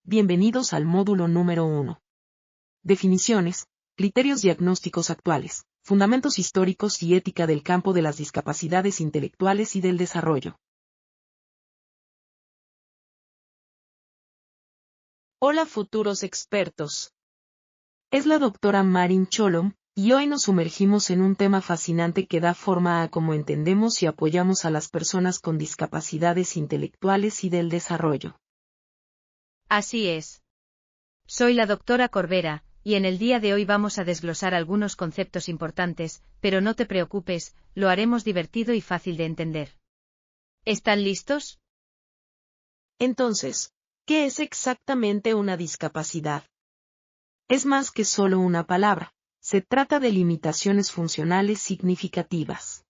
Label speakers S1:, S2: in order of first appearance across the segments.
S1: bienvenidos al módulo número 1. Definiciones, criterios diagnósticos actuales, fundamentos históricos y ética del campo de las discapacidades intelectuales y del desarrollo. Hola futuros expertos. Es la doctora Marin Cholom, y hoy nos sumergimos en un tema fascinante que da forma a cómo entendemos y apoyamos a las personas con discapacidades intelectuales y del desarrollo.
S2: Así es. Soy la doctora Corbera, y en el día de hoy vamos a desglosar algunos conceptos importantes, pero no te preocupes, lo haremos divertido y fácil de entender. ¿Están listos?
S1: Entonces, ¿qué es exactamente una discapacidad? Es más que solo una palabra, se trata de limitaciones funcionales significativas.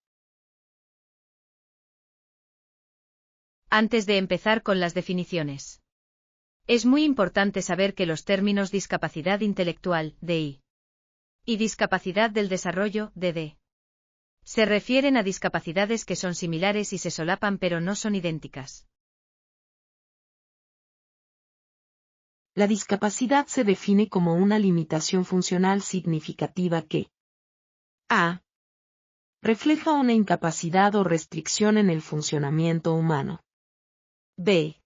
S2: Antes de empezar con las definiciones. Es muy importante saber que los términos discapacidad intelectual, DI, y discapacidad del desarrollo, DD, se refieren a discapacidades que son similares y se solapan pero no son idénticas.
S1: La discapacidad se define como una limitación funcional significativa que a. refleja una incapacidad o restricción en el funcionamiento humano. b.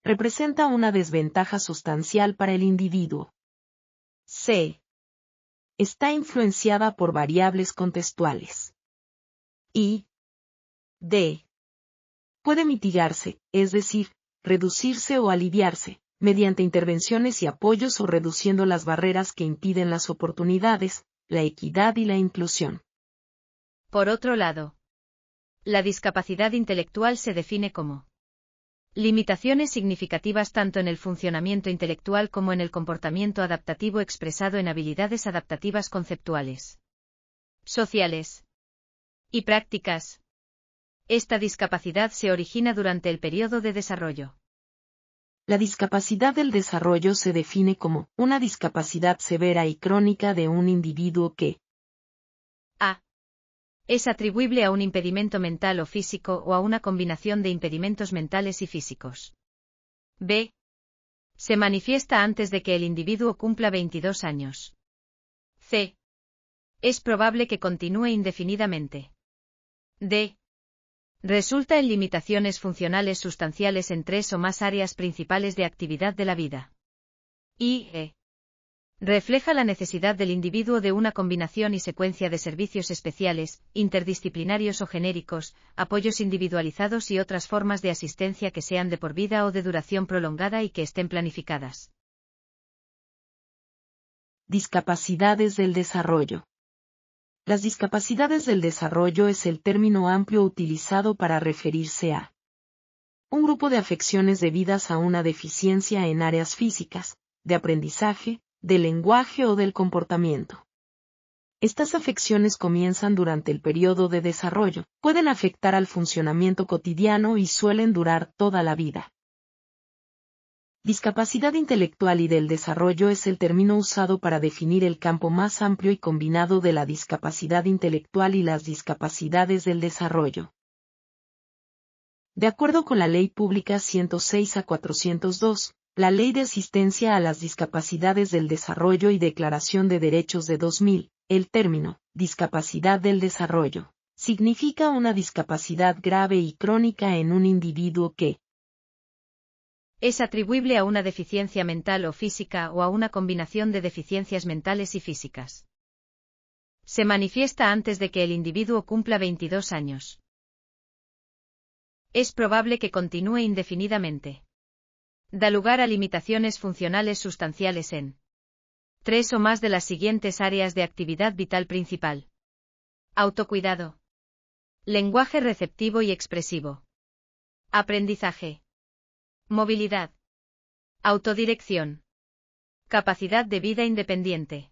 S1: representa una desventaja sustancial para el individuo. c. está influenciada por variables contextuales. Y d. puede mitigarse, es decir, reducirse o aliviarse, mediante intervenciones y apoyos o reduciendo las barreras que impiden las oportunidades, la equidad y la inclusión.
S2: Por otro lado, la discapacidad intelectual se define como limitaciones significativas tanto en el funcionamiento intelectual como en el comportamiento adaptativo expresado en habilidades adaptativas conceptuales, sociales y prácticas. Esta discapacidad se origina durante el periodo de desarrollo.
S1: La discapacidad del desarrollo se define como una discapacidad severa y crónica de un individuo que
S2: a. es atribuible a un impedimento mental o físico o a una combinación de impedimentos mentales y físicos. b. se manifiesta antes de que el individuo cumpla 22 años. c. es probable que continúe indefinidamente. d. resulta en limitaciones funcionales sustanciales en 3 o más áreas principales de actividad de la vida. Y e. refleja la necesidad del individuo de una combinación y secuencia de servicios especiales, interdisciplinarios o genéricos, apoyos individualizados y otras formas de asistencia que sean de por vida o de duración prolongada y que estén planificadas.
S1: discapacidades del desarrollo. Las discapacidades del desarrollo es el término amplio utilizado para referirse a un grupo de afecciones debidas a una deficiencia en áreas físicas, de aprendizaje, del lenguaje o del comportamiento. Estas afecciones comienzan durante el periodo de desarrollo, pueden afectar al funcionamiento cotidiano y suelen durar toda la vida. Discapacidad intelectual y del desarrollo es el término usado para definir el campo más amplio y combinado de la discapacidad intelectual y las discapacidades del desarrollo. De acuerdo con la Ley Pública 106/402, la Ley de Asistencia a las Discapacidades del Desarrollo y Declaración de Derechos de 2000, el término discapacidad del desarrollo significa una discapacidad grave y crónica en un individuo que
S2: es atribuible a una deficiencia mental o física o a una combinación de deficiencias mentales y físicas. Se manifiesta antes de que el individuo cumpla 22 años. Es probable que continúe indefinidamente. Da lugar a limitaciones funcionales sustanciales en 3 o más de las siguientes áreas de actividad vital principal. Autocuidado. Lenguaje receptivo y expresivo. Aprendizaje. Movilidad. Autodirección. Capacidad de vida independiente.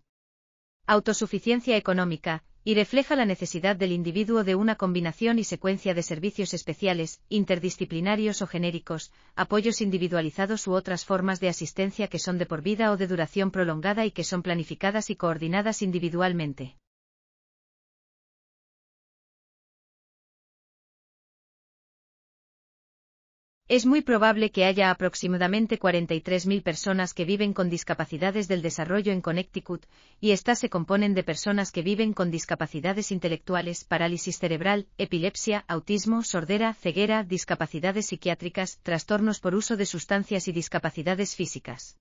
S2: Autosuficiencia económica, y refleja la necesidad del individuo de una combinación y secuencia de servicios especiales, interdisciplinarios o genéricos, apoyos individualizados u otras formas de asistencia que son de por vida o de duración prolongada y que son planificadas y coordinadas individualmente. Es muy probable que haya aproximadamente 43.000 personas que viven con discapacidades del desarrollo en Connecticut, y estas se componen de personas que viven con discapacidades intelectuales, parálisis cerebral, epilepsia, autismo, sordera, ceguera, discapacidades psiquiátricas, trastornos por uso de sustancias y discapacidades físicas.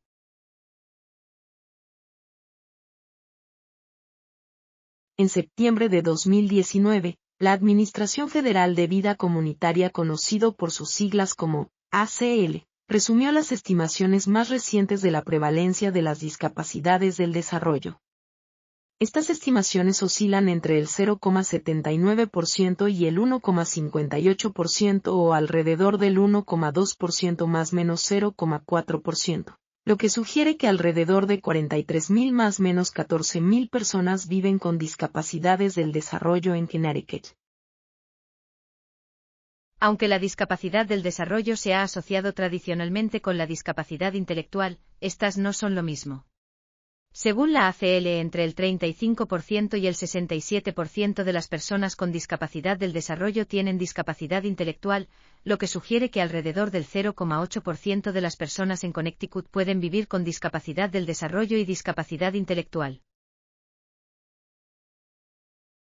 S1: En septiembre de 2019, la Administración Federal de Vida Comunitaria, conocido por sus siglas como ACL, resumió las estimaciones más recientes de la prevalencia de las discapacidades del desarrollo. Estas estimaciones oscilan entre el 0,79% y el 1,58% o alrededor del 1,2% más menos 0,4%. Lo que sugiere que alrededor de 43.000 más menos 14.000 personas viven con discapacidades del desarrollo en Connecticut.
S2: Aunque la discapacidad del desarrollo se ha asociado tradicionalmente con la discapacidad intelectual, estas no son lo mismo. Según la ACL, entre el 35% y el 67% de las personas con discapacidad del desarrollo tienen discapacidad intelectual, lo que sugiere que alrededor del 0,8% de las personas en Connecticut pueden vivir con discapacidad del desarrollo y discapacidad intelectual.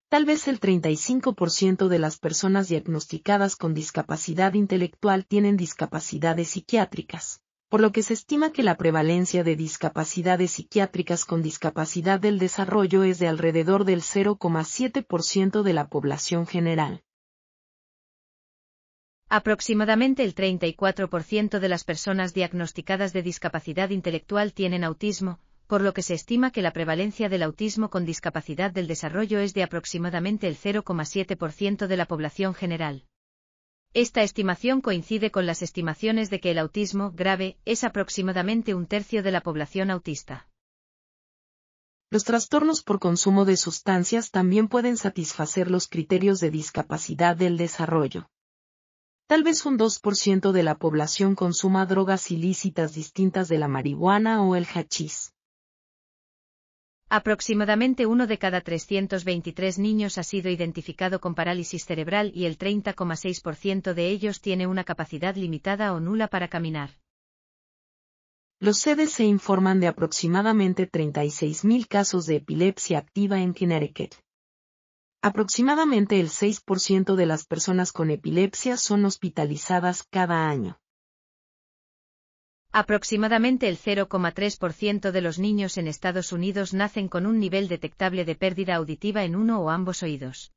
S1: Tal vez el 35% de las personas diagnosticadas con discapacidad intelectual tienen discapacidades psiquiátricas, por lo que se estima que la prevalencia de discapacidades psiquiátricas con discapacidad del desarrollo es de alrededor del 0,7% de la población general.
S2: Aproximadamente el 34% de las personas diagnosticadas de discapacidad intelectual tienen autismo, por lo que se estima que la prevalencia del autismo con discapacidad del desarrollo es de aproximadamente el 0,7% de la población general. Esta estimación coincide con las estimaciones de que el autismo grave es aproximadamente un tercio de la población autista.
S1: Los trastornos por consumo de sustancias también pueden satisfacer los criterios de discapacidad del desarrollo. Tal vez un 2% de la población consuma drogas ilícitas distintas de la marihuana o el hachís.
S2: Aproximadamente 1 de cada 323 niños ha sido identificado con parálisis cerebral y el 30,6% de ellos tiene una capacidad limitada o nula para caminar.
S1: Los CDC informan de aproximadamente 36.000 casos de epilepsia activa en Connecticut. Aproximadamente el 6% de las personas con epilepsia son hospitalizadas cada año.
S2: Aproximadamente el 0,3% de los niños en Estados Unidos nacen con un nivel detectable de pérdida auditiva en uno o ambos oídos.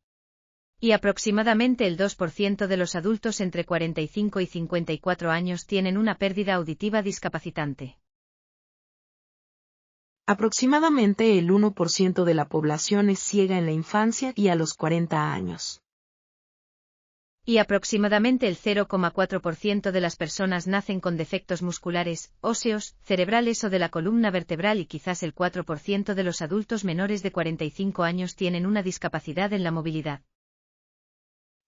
S2: Y aproximadamente el 2% de los adultos entre 45 y 54 años tienen una pérdida auditiva discapacitante.
S1: Aproximadamente el 1% de la población es ciega en la infancia y a los 40 años.
S2: Y aproximadamente el 0,4% de las personas nacen con defectos musculares, óseos, cerebrales o de la columna vertebral y quizás el 4% de los adultos menores de 45 años tienen una discapacidad en la movilidad.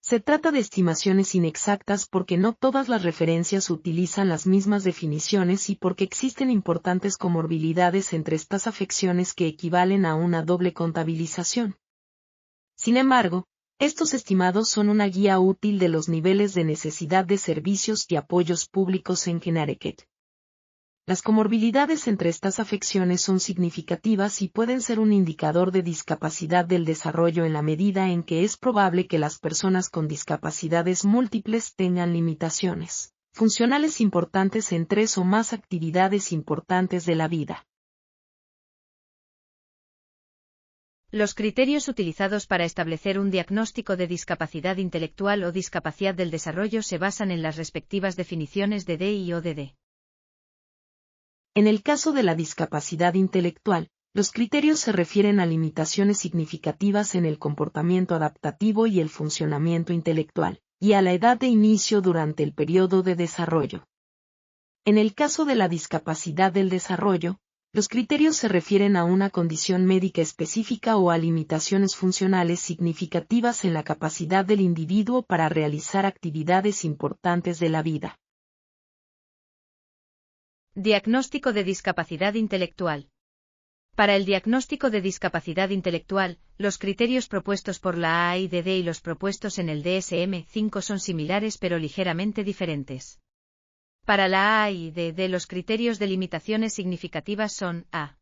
S1: Se trata de estimaciones inexactas porque no todas las referencias utilizan las mismas definiciones y porque existen importantes comorbilidades entre estas afecciones que equivalen a una doble contabilización. Sin embargo, estos estimados son una guía útil de los niveles de necesidad de servicios y apoyos públicos en Connecticut. Las comorbilidades entre estas afecciones son significativas y pueden ser un indicador de discapacidad del desarrollo en la medida en que es probable que las personas con discapacidades múltiples tengan limitaciones funcionales importantes en 3 o más actividades importantes de la vida.
S2: Los criterios utilizados para establecer un diagnóstico de discapacidad intelectual o discapacidad del desarrollo se basan en las respectivas definiciones de D y ODD.
S1: En el caso de la discapacidad intelectual, los criterios se refieren a limitaciones significativas en el comportamiento adaptativo y el funcionamiento intelectual, y a la edad de inicio durante el periodo de desarrollo. En el caso de la discapacidad del desarrollo, los criterios se refieren a una condición médica específica o a limitaciones funcionales significativas en la capacidad del individuo para realizar actividades importantes de la vida.
S2: Diagnóstico de discapacidad intelectual. Para el diagnóstico de discapacidad intelectual, los criterios propuestos por la AIDD y los propuestos en el DSM-5 son similares pero ligeramente diferentes. Para la A y D, los criterios de limitaciones significativas son A.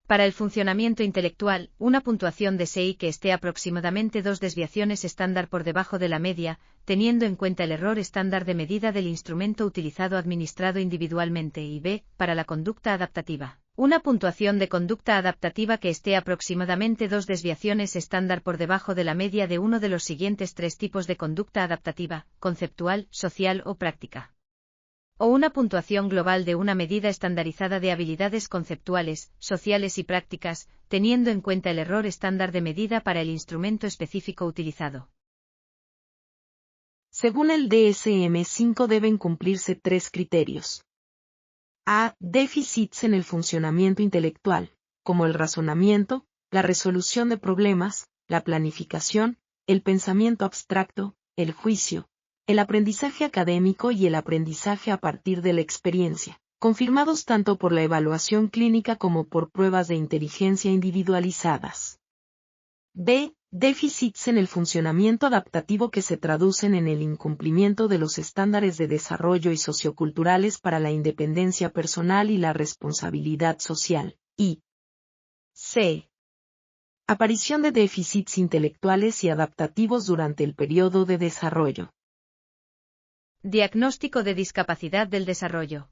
S2: Para el funcionamiento intelectual, una puntuación de SEI que esté aproximadamente 2 desviaciones estándar por debajo de la media, teniendo en cuenta el error estándar de medida del instrumento utilizado administrado individualmente, y B. Para la conducta adaptativa. Una puntuación de conducta adaptativa que esté aproximadamente 2 desviaciones estándar por debajo de la media de uno de los siguientes 3 tipos de conducta adaptativa: conceptual, social o práctica. O una puntuación global de una medida estandarizada de habilidades conceptuales, sociales y prácticas, teniendo en cuenta el error estándar de medida para el instrumento específico utilizado.
S1: Según el DSM-5 deben cumplirse 3 criterios. A. Déficits en el funcionamiento intelectual, como el razonamiento, la resolución de problemas, la planificación, el pensamiento abstracto, el juicio, el aprendizaje académico y el aprendizaje a partir de la experiencia, confirmados tanto por la evaluación clínica como por pruebas de inteligencia individualizadas. B. Déficits en el funcionamiento adaptativo que se traducen en el incumplimiento de los estándares de desarrollo y socioculturales para la independencia personal y la responsabilidad social. Y C. Aparición de déficits intelectuales y adaptativos durante el periodo de desarrollo.
S2: Diagnóstico de discapacidad del desarrollo.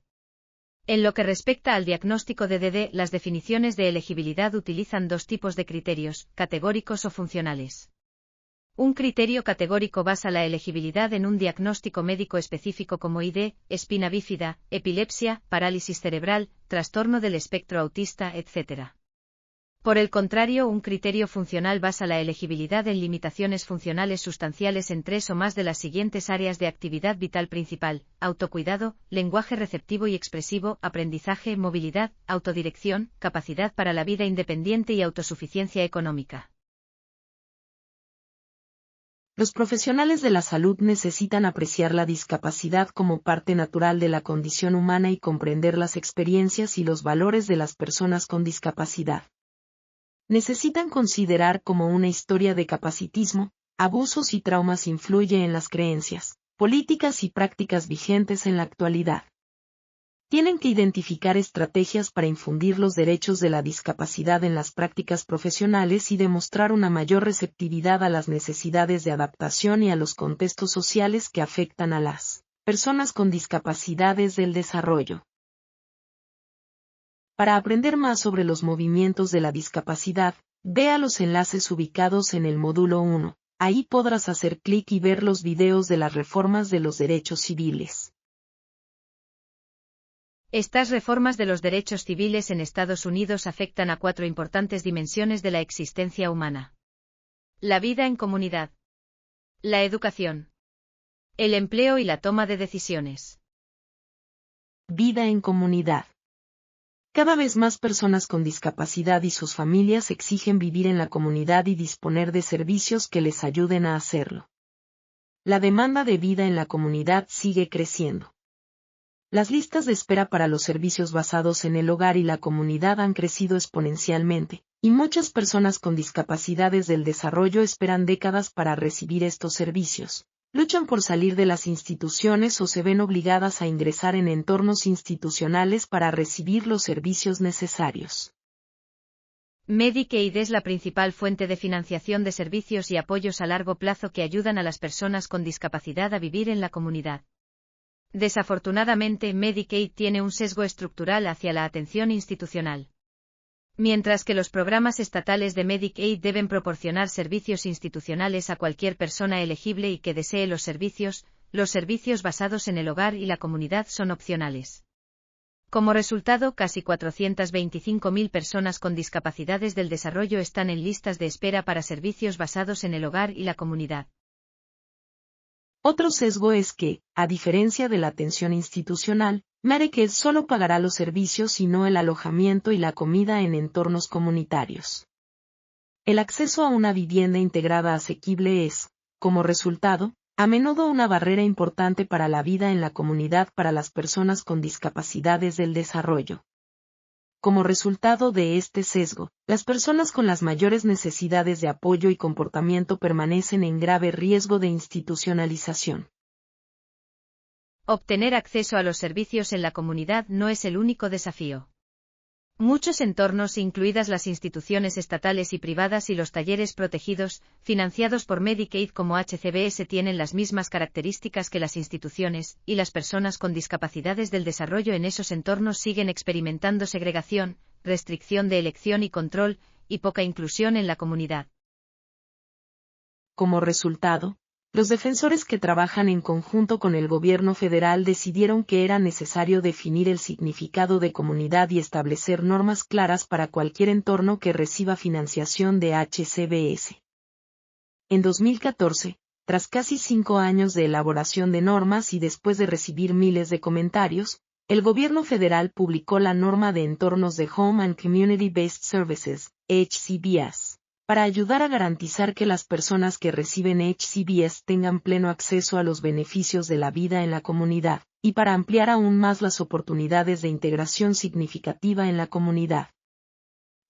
S2: En lo que respecta al diagnóstico de DD, las definiciones de elegibilidad utilizan 2 tipos de criterios, categóricos o funcionales. Un criterio categórico basa la elegibilidad en un diagnóstico médico específico como ID, espina bífida, epilepsia, parálisis cerebral, trastorno del espectro autista, etc. Por el contrario, un criterio funcional basa la elegibilidad en limitaciones funcionales sustanciales en 3 o más de las siguientes áreas de actividad vital principal: autocuidado, lenguaje receptivo y expresivo, aprendizaje, movilidad, autodirección, capacidad para la vida independiente y autosuficiencia económica.
S1: Los profesionales de la salud necesitan apreciar la discapacidad como parte natural de la condición humana y comprender las experiencias y los valores de las personas con discapacidad. Necesitan considerar cómo una historia de capacitismo, abusos y traumas influye en las creencias, políticas y prácticas vigentes en la actualidad. Tienen que identificar estrategias para infundir los derechos de la discapacidad en las prácticas profesionales y demostrar una mayor receptividad a las necesidades de adaptación y a los contextos sociales que afectan a las personas con discapacidades del desarrollo. Para aprender más sobre los movimientos de la discapacidad, vea los enlaces ubicados en el módulo 1. Ahí podrás hacer clic y ver los videos de las reformas de los derechos civiles.
S2: Estas reformas de los derechos civiles en Estados Unidos afectan a 4 importantes dimensiones de la existencia humana: la vida en comunidad, la educación, el empleo y la toma de decisiones.
S1: Vida en comunidad. Cada vez más personas con discapacidad y sus familias exigen vivir en la comunidad y disponer de servicios que les ayuden a hacerlo. La demanda de vida en la comunidad sigue creciendo. Las listas de espera para los servicios basados en el hogar y la comunidad han crecido exponencialmente, y muchas personas con discapacidades del desarrollo esperan décadas para recibir estos servicios. Luchan por salir de las instituciones o se ven obligadas a ingresar en entornos institucionales para recibir los servicios necesarios.
S2: Medicaid es la principal fuente de financiación de servicios y apoyos a largo plazo que ayudan a las personas con discapacidad a vivir en la comunidad. Desafortunadamente, Medicaid tiene un sesgo estructural hacia la atención institucional. Mientras que los programas estatales de Medicaid deben proporcionar servicios institucionales a cualquier persona elegible y que desee los servicios basados en el hogar y la comunidad son opcionales. Como resultado, casi 425.000 personas con discapacidades del desarrollo están en listas de espera para servicios basados en el hogar y la comunidad.
S1: Otro sesgo es que, a diferencia de la atención institucional, Medicaid solo pagará los servicios y no el alojamiento y la comida en entornos comunitarios. El acceso a una vivienda integrada asequible es, como resultado, a menudo una barrera importante para la vida en la comunidad para las personas con discapacidades del desarrollo. Como resultado de este sesgo, las personas con las mayores necesidades de apoyo y comportamiento permanecen en grave riesgo de institucionalización.
S2: Obtener acceso a los servicios en la comunidad no es el único desafío. Muchos entornos, incluidas las instituciones estatales y privadas y los talleres protegidos, financiados por Medicaid como HCBS, tienen las mismas características que las instituciones, y las personas con discapacidades del desarrollo en esos entornos siguen experimentando segregación, restricción de elección y control, y poca inclusión en la comunidad.
S1: Como resultado, los defensores que trabajan en conjunto con el gobierno federal decidieron que era necesario definir el significado de comunidad y establecer normas claras para cualquier entorno que reciba financiación de HCBS. En 2014, tras casi 5 años de elaboración de normas y después de recibir miles de comentarios, el gobierno federal publicó la norma de entornos de Home and Community Based Services, HCBS, para ayudar a garantizar que las personas que reciben HCBS tengan pleno acceso a los beneficios de la vida en la comunidad, y para ampliar aún más las oportunidades de integración significativa en la comunidad.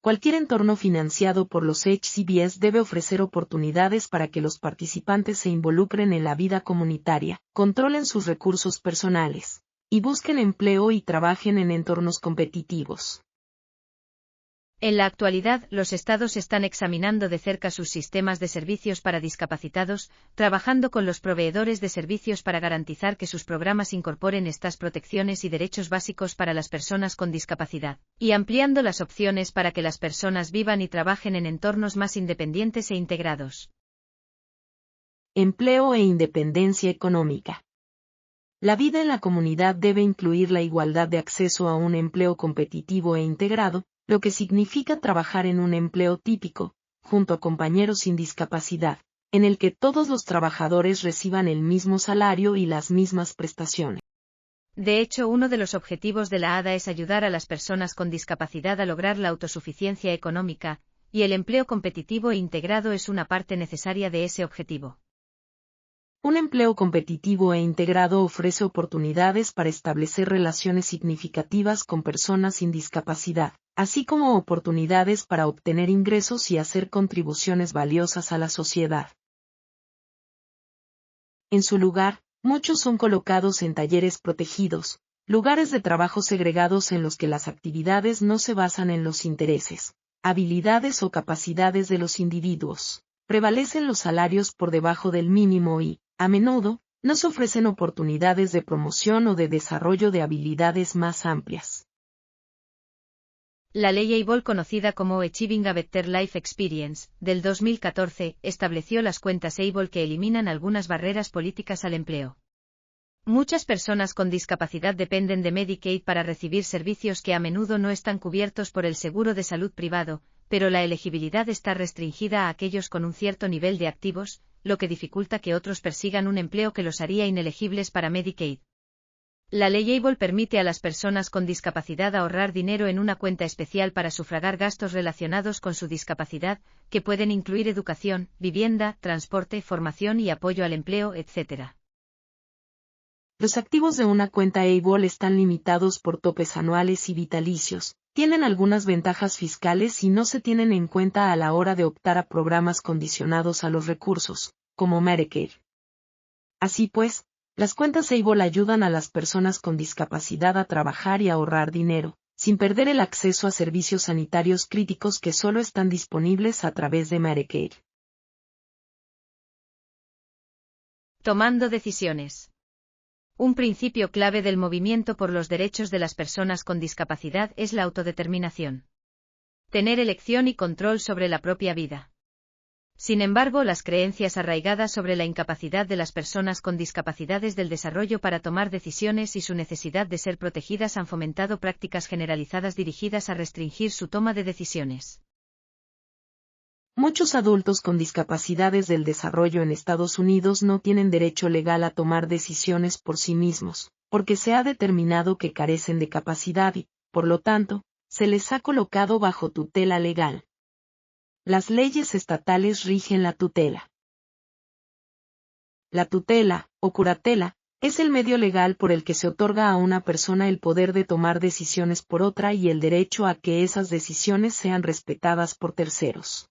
S1: Cualquier entorno financiado por los HCBS debe ofrecer oportunidades para que los participantes se involucren en la vida comunitaria, controlen sus recursos personales, y busquen empleo y trabajen en entornos competitivos.
S2: En la actualidad, los estados están examinando de cerca sus sistemas de servicios para discapacitados, trabajando con los proveedores de servicios para garantizar que sus programas incorporen estas protecciones y derechos básicos para las personas con discapacidad, y ampliando las opciones para que las personas vivan y trabajen en entornos más independientes e integrados.
S1: Empleo e independencia económica. La vida en la comunidad debe incluir la igualdad de acceso a un empleo competitivo e integrado, lo que significa trabajar en un empleo típico, junto a compañeros sin discapacidad, en el que todos los trabajadores reciban el mismo salario y las mismas prestaciones.
S2: De hecho, uno de los objetivos de la ADA es ayudar a las personas con discapacidad a lograr la autosuficiencia económica, y el empleo competitivo e integrado es una parte necesaria de ese objetivo.
S1: Un empleo competitivo e integrado ofrece oportunidades para establecer relaciones significativas con personas sin discapacidad, así como oportunidades para obtener ingresos y hacer contribuciones valiosas a la sociedad. En su lugar, muchos son colocados en talleres protegidos, lugares de trabajo segregados en los que las actividades no se basan en los intereses, habilidades o capacidades de los individuos. Prevalecen los salarios por debajo del mínimo y, a menudo, no se ofrecen oportunidades de promoción o de desarrollo de habilidades más amplias.
S2: La ley ABLE, conocida como Achieving a Better Life Experience, del 2014, estableció las cuentas ABLE que eliminan algunas barreras políticas al empleo. Muchas personas con discapacidad dependen de Medicaid para recibir servicios que a menudo no están cubiertos por el seguro de salud privado, pero la elegibilidad está restringida a aquellos con un cierto nivel de activos, lo que dificulta que otros persigan un empleo que los haría inelegibles para Medicaid. La ley ABLE permite a las personas con discapacidad ahorrar dinero en una cuenta especial para sufragar gastos relacionados con su discapacidad, que pueden incluir educación, vivienda, transporte, formación y apoyo al empleo, etc.
S1: Los activos de una cuenta ABLE están limitados por topes anuales y vitalicios, tienen algunas ventajas fiscales y no se tienen en cuenta a la hora de optar a programas condicionados a los recursos, como Medicare. Así pues, las cuentas ABLE ayudan a las personas con discapacidad a trabajar y ahorrar dinero, sin perder el acceso a servicios sanitarios críticos que solo están disponibles a través de Medicare.
S2: Tomando decisiones. Un principio clave del movimiento por los derechos de las personas con discapacidad es la autodeterminación. Tener elección y control sobre la propia vida. Sin embargo, las creencias arraigadas sobre la incapacidad de las personas con discapacidades del desarrollo para tomar decisiones y su necesidad de ser protegidas han fomentado prácticas generalizadas dirigidas a restringir su toma de decisiones.
S1: Muchos adultos con discapacidades del desarrollo en Estados Unidos no tienen derecho legal a tomar decisiones por sí mismos, porque se ha determinado que carecen de capacidad y, por lo tanto, se les ha colocado bajo tutela legal. Las leyes estatales rigen la tutela. La tutela, o curatela, es el medio legal por el que se otorga a una persona el poder de tomar decisiones por otra y el derecho a que esas decisiones sean respetadas por terceros.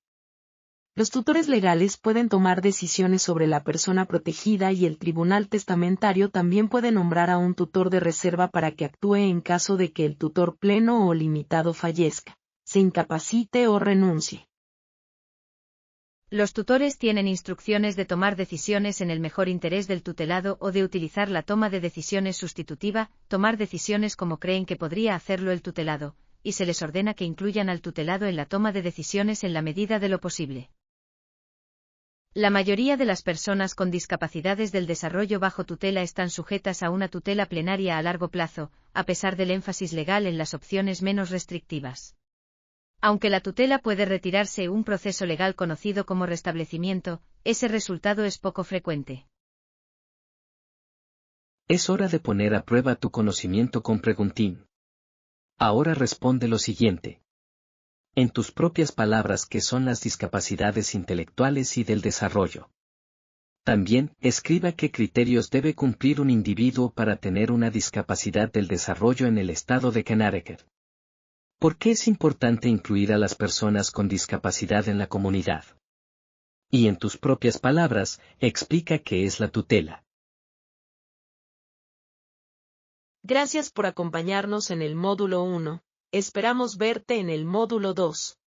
S1: Los tutores legales pueden tomar decisiones sobre la persona protegida y el tribunal testamentario también puede nombrar a un tutor de reserva para que actúe en caso de que el tutor pleno o limitado fallezca, se incapacite o renuncie.
S2: Los tutores tienen instrucciones de tomar decisiones en el mejor interés del tutelado o de utilizar la toma de decisiones sustitutiva, tomar decisiones como creen que podría hacerlo el tutelado, y se les ordena que incluyan al tutelado en la toma de decisiones en la medida de lo posible. La mayoría de las personas con discapacidades del desarrollo bajo tutela están sujetas a una tutela plenaria a largo plazo, a pesar del énfasis legal en las opciones menos restrictivas. Aunque la tutela puede retirarse un proceso legal conocido como restablecimiento, ese resultado es poco frecuente.
S3: Es hora de poner a prueba tu conocimiento con Preguntín. Ahora responde lo siguiente. En tus propias palabras, ¿qué son las discapacidades intelectuales y del desarrollo? También, escriba qué criterios debe cumplir un individuo para tener una discapacidad del desarrollo en el estado de Connecticut. ¿Por qué es importante incluir a las personas con discapacidad en la comunidad? Y en tus propias palabras, explica qué es la tutela.
S1: Gracias por acompañarnos en el módulo 1. Esperamos verte en el módulo 2.